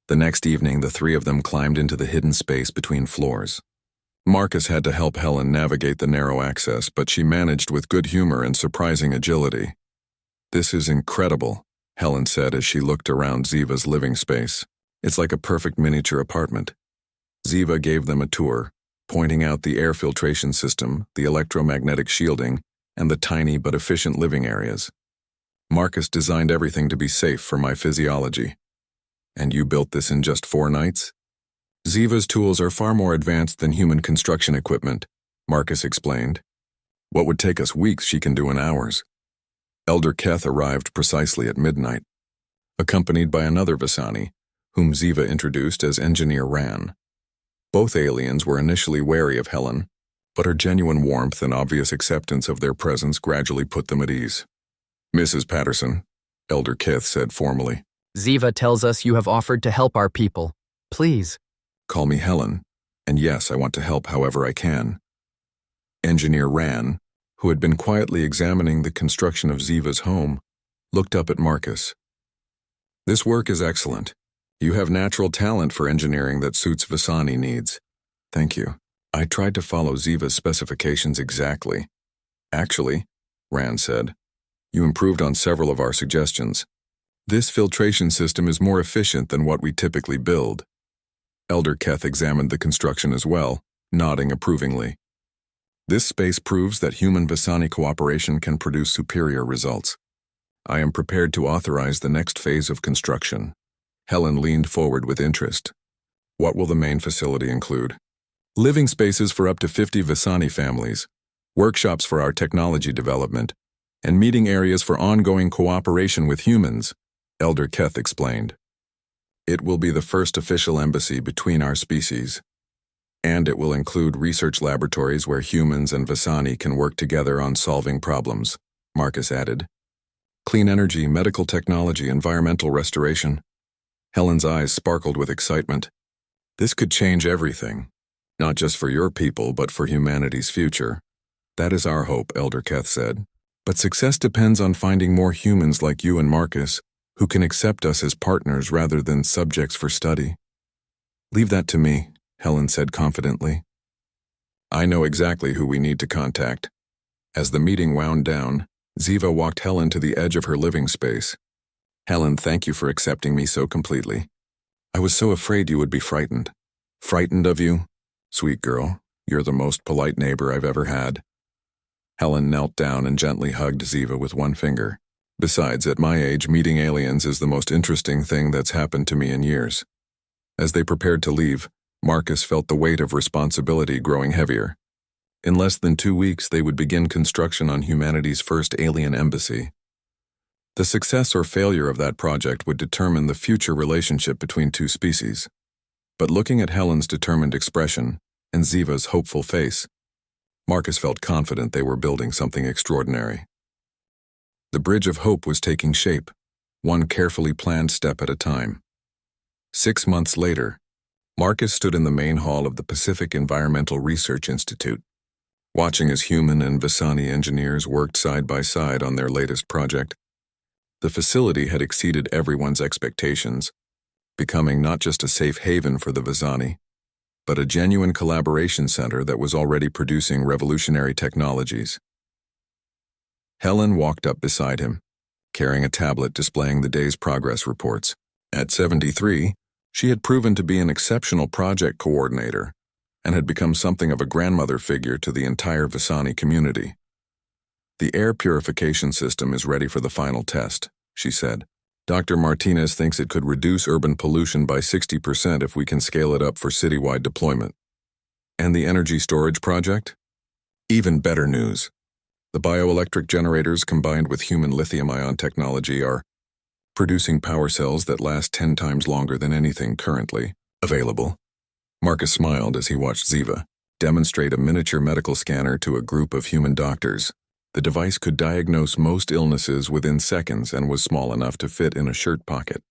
The next evening, the 3 of them climbed into the hidden space between floors. Marcus had to help Helen navigate the narrow access, but she managed with good humor and surprising agility. This is incredible, Helen said as she looked around Ziva's living space. It's like a perfect miniature apartment. Ziva gave them a tour, pointing out the air filtration system, the electromagnetic shielding, and the tiny but efficient living areas. Marcus designed everything to be safe for my physiology. And you built this in just 4 nights? Ziva's tools are far more advanced than human construction equipment, Marcus explained. What would take us weeks, she can do in hours. Elder Keth arrived precisely at midnight, accompanied by another Visani, whom Ziva introduced as Engineer Ran. Both aliens were initially wary of Helen, but her genuine warmth and obvious acceptance of their presence gradually put them at ease. Mrs. Patterson, Elder Keth said formally. Ziva tells us you have offered to help our people. Please. Call me Helen, and yes, I want to help however I can. Engineer Ran, who had been quietly examining the construction of Ziva's home, looked up at Marcus. This work is excellent. You have natural talent for engineering that suits Visani needs. Thank you. I tried to follow Ziva's specifications exactly. Actually, Rand said, you improved on several of our suggestions. This filtration system is more efficient than what we typically build. Elder Keth examined the construction as well, nodding approvingly. This space proves that human Visani cooperation can produce superior results. I am prepared to authorize the next phase of construction. Helen leaned forward with interest. What will the main facility include? Living spaces for up to 50 Visani families, workshops for our technology development, and meeting areas for ongoing cooperation with humans, Elder Keth explained. It will be the first official embassy between our species, and it will include research laboratories where humans and Visani can work together on solving problems, Marcus added. Clean energy, medical technology, environmental restoration. Helen's eyes sparkled with excitement. This could change everything, not just for your people, but for humanity's future. That is our hope, Elder Keth said. But success depends on finding more humans like you and Marcus, who can accept us as partners rather than subjects for study. Leave that to me, Helen said confidently. I know exactly who we need to contact. As the meeting wound down, Ziva walked Helen to the edge of her living space. Helen, thank you for accepting me so completely. I was so afraid you would be frightened. Frightened of you? Sweet girl, you're the most polite neighbor I've ever had. Helen knelt down and gently hugged Ziva with one finger. Besides, at my age, meeting aliens is the most interesting thing that's happened to me in years. As they prepared to leave, Marcus felt the weight of responsibility growing heavier. In less than 2 weeks, they would begin construction on humanity's first alien embassy. The success or failure of that project would determine the future relationship between 2 species. But looking at Helen's determined expression and Ziva's hopeful face, Marcus felt confident they were building something extraordinary. The bridge of hope was taking shape, one carefully planned step at a time. 6 months later, Marcus stood in the main hall of the Pacific Environmental Research Institute. watching as human and Visani engineers worked side by side on their latest project. The facility had exceeded everyone's expectations, becoming not just a safe haven for the Visani, but a genuine collaboration center that was already producing revolutionary technologies. Helen walked up beside him, carrying a tablet displaying the day's progress reports. At 73, she had proven to be an exceptional project coordinator and had become something of a grandmother figure to the entire Visani community. "The air purification system is ready for the final test," she said. "Dr. Martinez thinks it could reduce urban pollution by 60% if we can scale it up for citywide deployment." "And the energy storage project?" "Even better news. The bioelectric generators combined with human lithium-ion technology are producing power cells that last 10 times longer than anything currently available." Marcus smiled as he watched Ziva demonstrate a miniature medical scanner to a group of human doctors. The device could diagnose most illnesses within seconds and was small enough to fit in a shirt pocket.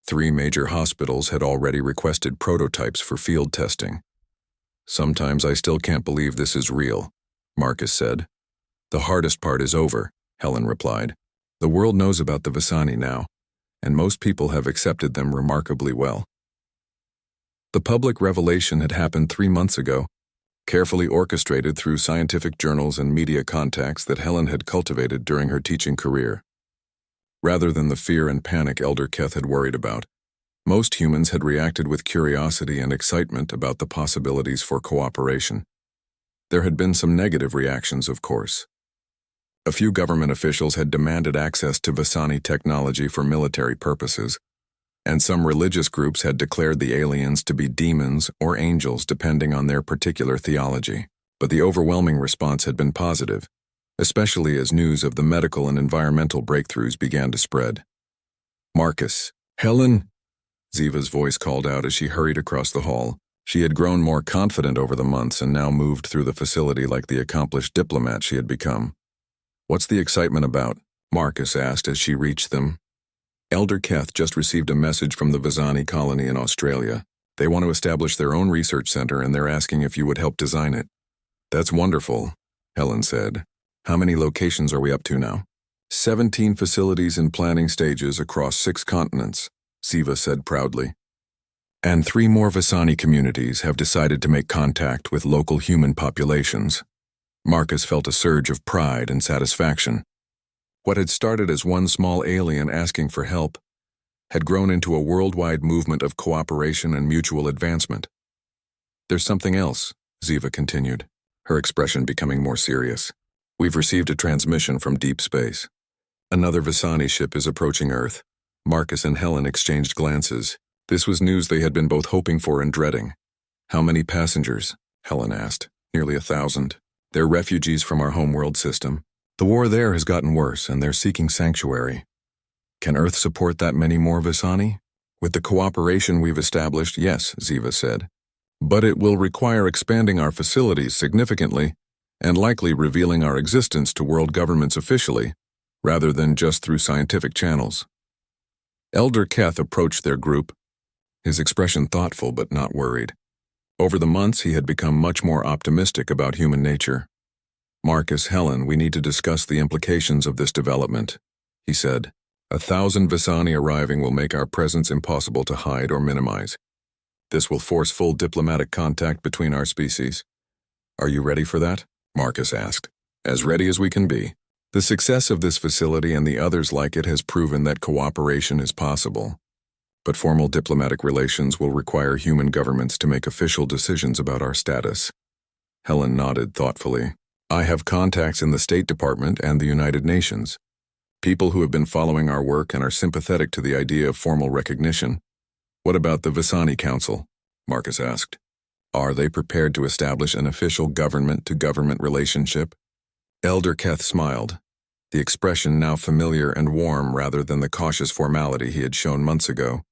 3 major hospitals had already requested prototypes for field testing. "Sometimes I still can't believe this is real," Marcus said. "The hardest part is over," Helen replied. "The world knows about the Visani now, and most people have accepted them remarkably well." The public revelation had happened 3 months ago, carefully orchestrated through scientific journals and media contacts that Helen had cultivated during her teaching career. Rather than the fear and panic Elder Keth had worried about, most humans had reacted with curiosity and excitement about the possibilities for cooperation. There had been some negative reactions, of course. A few government officials had demanded access to Visani technology for military purposes, and some religious groups had declared the aliens to be demons or angels depending on their particular theology. But the overwhelming response had been positive, especially as news of the medical and environmental breakthroughs began to spread. "Marcus, Helen," Ziva's voice called out as she hurried across the hall. She had grown more confident over the months and now moved through the facility like the accomplished diplomat she had become. "What's the excitement about?" Marcus asked as she reached them. "Elder Keth just received a message from the Visani colony in Australia. They want to establish their own research center and they're asking if you would help design it." "That's wonderful," Helen said. "How many locations are we up to now?" 17 facilities in planning stages across 6 continents, Ziva said proudly. "And 3 more Visani communities have decided to make contact with local human populations." Marcus felt a surge of pride and satisfaction. What had started as one small alien asking for help had grown into a worldwide movement of cooperation and mutual advancement. "There's something else," Ziva continued, her expression becoming more serious. "We've received a transmission from deep space. Another Visani ship is approaching Earth." Marcus and Helen exchanged glances. This was news they had been both hoping for and dreading. "How many passengers?" Helen asked. "Nearly 1,000. They're refugees from our homeworld system. The war there has gotten worse, and they're seeking sanctuary. Can Earth support that many more Visani?" "With the cooperation we've established, yes," Ziva said. "But it will require expanding our facilities significantly, and likely revealing our existence to world governments officially, rather than just through scientific channels." Elder Keth approached their group, his expression thoughtful but not worried. Over the months, he had become much more optimistic about human nature. "Marcus, Helen, we need to discuss the implications of this development," he said. 1,000 Visani arriving will make our presence impossible to hide or minimize. This will force full diplomatic contact between our species. "Are you ready for that?" Marcus asked. "As ready as we can be. The success of this facility and the others like it has proven that cooperation is possible. But formal diplomatic relations will require human governments to make official decisions about our status." Helen nodded thoughtfully. "I have contacts in the State Department and the United Nations. People who have been following our work and are sympathetic to the idea of formal recognition." "What about the Visani Council?" Marcus asked. "Are they prepared to establish an official government-to-government relationship?" Elder Keth smiled, the expression now familiar and warm rather than the cautious formality he had shown months ago.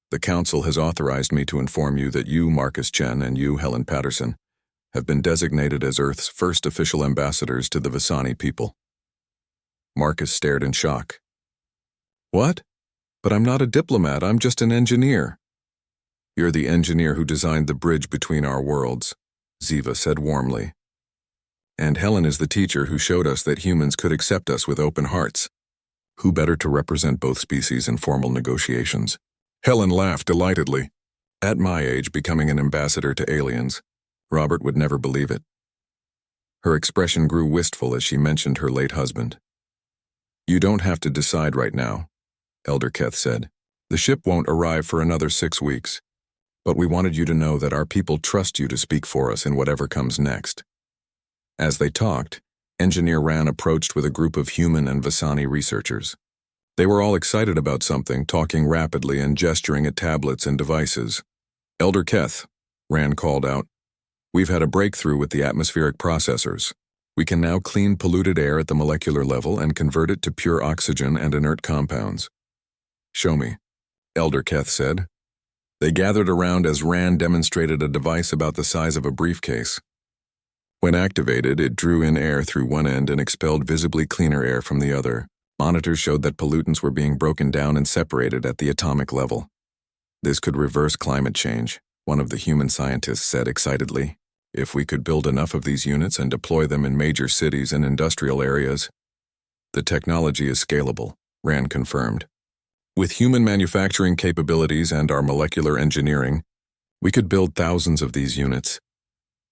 "The Council has authorized me to inform you that you, Marcus Chen, and you, Helen Patterson, have been designated as Earth's first official ambassadors to the Visani people." Marcus stared in shock. "What? But I'm not a diplomat, I'm just an engineer." "You're the engineer who designed the bridge between our worlds," Ziva said warmly. And Helen is the teacher who showed us that humans could accept us with open hearts. Who better to represent both species in formal negotiations? Helen laughed delightedly. At my age, becoming an ambassador to aliens, Robert would never believe it. Her expression grew wistful as she mentioned her late husband. You don't have to decide right now, Elder Keth said. The ship won't arrive for another 6 weeks, but we wanted you to know that our people trust you to speak for us in whatever comes next. As they talked, Engineer Ran approached with a group of human and Vasani researchers. They were all excited about something, talking rapidly and gesturing at tablets and devices. Elder Keth, Ran called out, we've had a breakthrough with the atmospheric processors. We can now clean polluted air at the molecular level and convert it to pure oxygen and inert compounds. Show me, Elder Keth said. They gathered around as Ran demonstrated a device about the size of a briefcase. When activated, it drew in air through one end and expelled visibly cleaner air from the other. Monitors showed that pollutants were being broken down and separated at the atomic level. This could reverse climate change, one of the human scientists said excitedly. If we could build enough of these units and deploy them in major cities and industrial areas. The technology is scalable, Ran confirmed. With human manufacturing capabilities and our molecular engineering, we could build thousands of these units.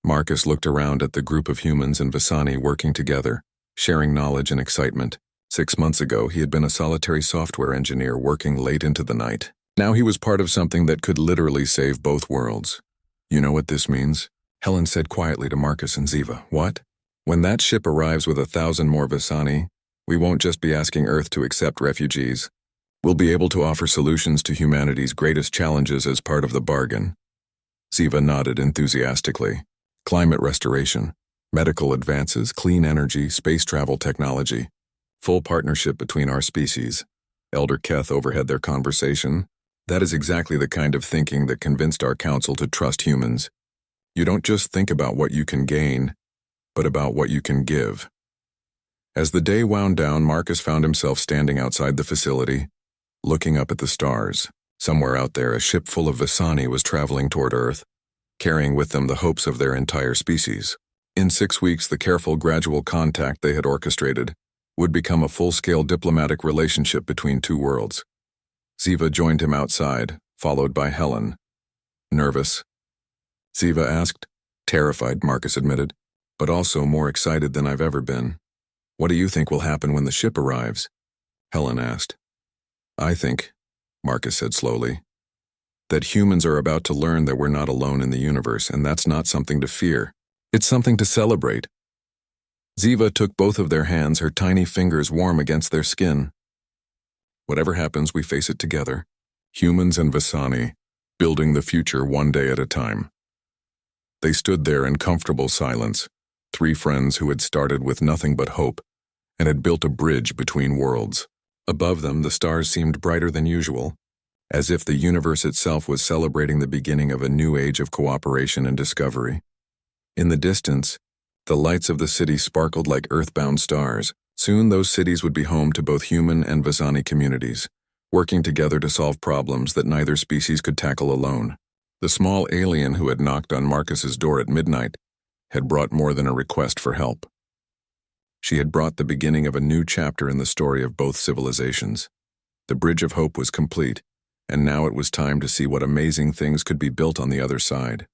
Marcus looked around at the group of humans and Vasani working together, sharing knowledge and excitement. 6 months ago, he had been a solitary software engineer working late into the night. Now he was part of something that could literally save both worlds. You know what this means? Helen said quietly to Marcus and Ziva. What? When that ship arrives with 1,000 more Vasani, we won't just be asking Earth to accept refugees. We'll be able to offer solutions to humanity's greatest challenges as part of the bargain. Ziva nodded enthusiastically. Climate restoration, medical advances, clean energy, space travel technology. Full partnership between our species. Elder Keth overheard their conversation. That is exactly the kind of thinking that convinced our council to trust humans. You don't just think about what you can gain, but about what you can give. As the day wound down, Marcus found himself standing outside the facility, looking up at the stars. Somewhere out there, a ship full of Vasani was traveling toward Earth, carrying with them the hopes of their entire species. In 6 weeks, the careful, gradual contact they had orchestrated would become a full-scale diplomatic relationship between two worlds. Ziva joined him outside, followed by Helen. Nervous? Ziva asked. Terrified, Marcus admitted, but also more excited than I've ever been. What do you think will happen when the ship arrives? Helen asked. I think, Marcus said slowly, that humans are about to learn that we're not alone in the universe, and that's not something to fear. It's something to celebrate. Ziva took both of their hands, her tiny fingers warm against their skin. Whatever happens, we face it together. Humans and Vasani, building the future one day at a time. They stood there in comfortable silence, 3 friends who had started with nothing but hope and had built a bridge between worlds. Above them, the stars seemed brighter than usual, as if the universe itself was celebrating the beginning of a new age of cooperation and discovery. In the distance, the lights of the city sparkled like earthbound stars. Soon those cities would be home to both human and Vasani communities, working together to solve problems that neither species could tackle alone. The small alien who had knocked on Marcus's door at midnight had brought more than a request for help. She had brought the beginning of a new chapter in the story of both civilizations. The Bridge of Hope was complete, and now it was time to see what amazing things could be built on the other side.